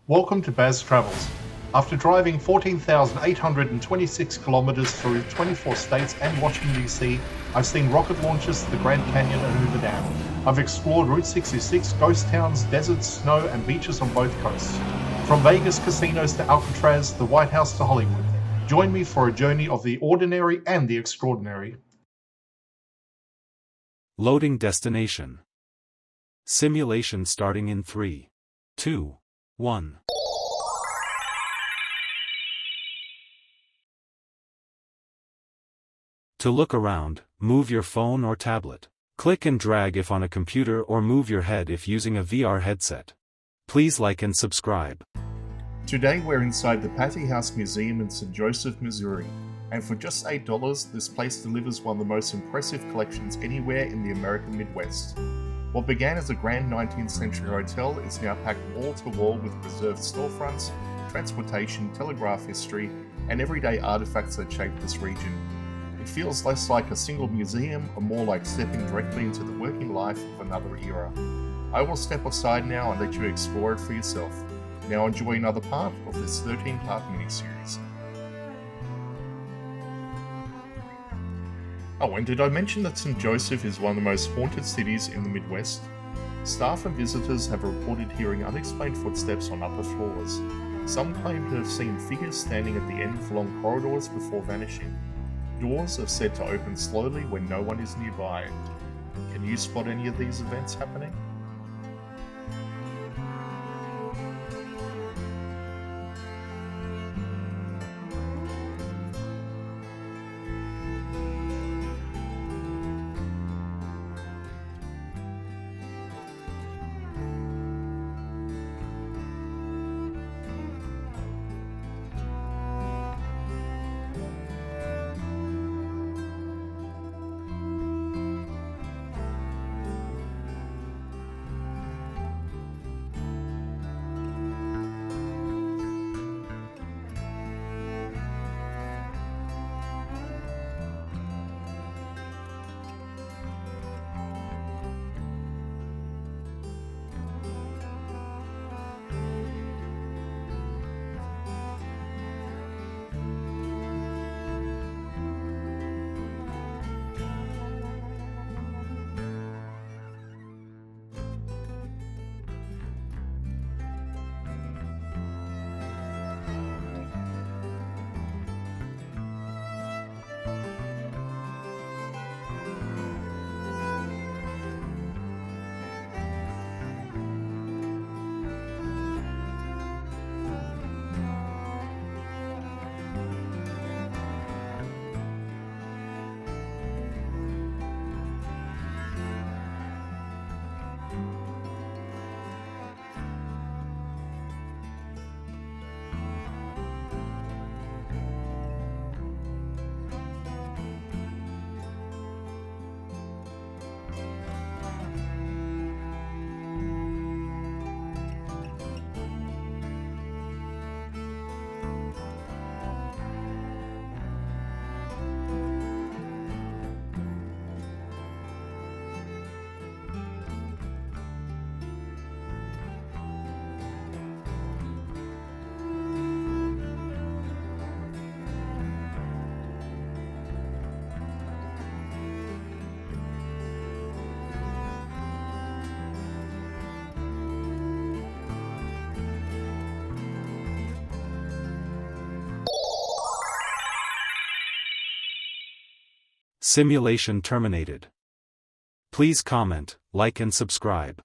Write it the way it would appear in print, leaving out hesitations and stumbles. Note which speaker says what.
Speaker 1: Welcome to Baz Travels. After driving 14,826 kilometers through 24 states and Washington, D.C., I've seen rocket launches to the Grand Canyon and Hoover Dam. I've explored Route 66, ghost towns, deserts, snow, and beaches on both coasts. From Vegas casinos to Alcatraz, the White House to Hollywood. Join me for a journey of the ordinary and the extraordinary.
Speaker 2: Loading destination. Simulation starting in 3, 2, 1. To look around, move your phone or tablet. Click and drag if on a computer or move your head if using a VR headset. Please like and subscribe.
Speaker 1: Today we're inside the Patee House Museum in St. Joseph, Missouri. And for just $8, this place delivers one of the most impressive collections anywhere in the American Midwest. What began as a grand 19th century hotel is now packed wall to wall with preserved storefronts, transportation, telegraph history, and everyday artifacts that shape this region. It feels less like a single museum and more like stepping directly into the working life of another era. I will step aside now and let you explore it for yourself. Now enjoy another part of this 13-part miniseries. Oh, and did I mention that St. Joseph is one of the most haunted cities in the Midwest? Staff and visitors have reported hearing unexplained footsteps on upper floors. Some claim to have seen figures standing at the end of long corridors before vanishing. Doors are said to open slowly when no one is nearby. Can you spot any of these events happening?
Speaker 2: Simulation terminated. Please comment, like and subscribe.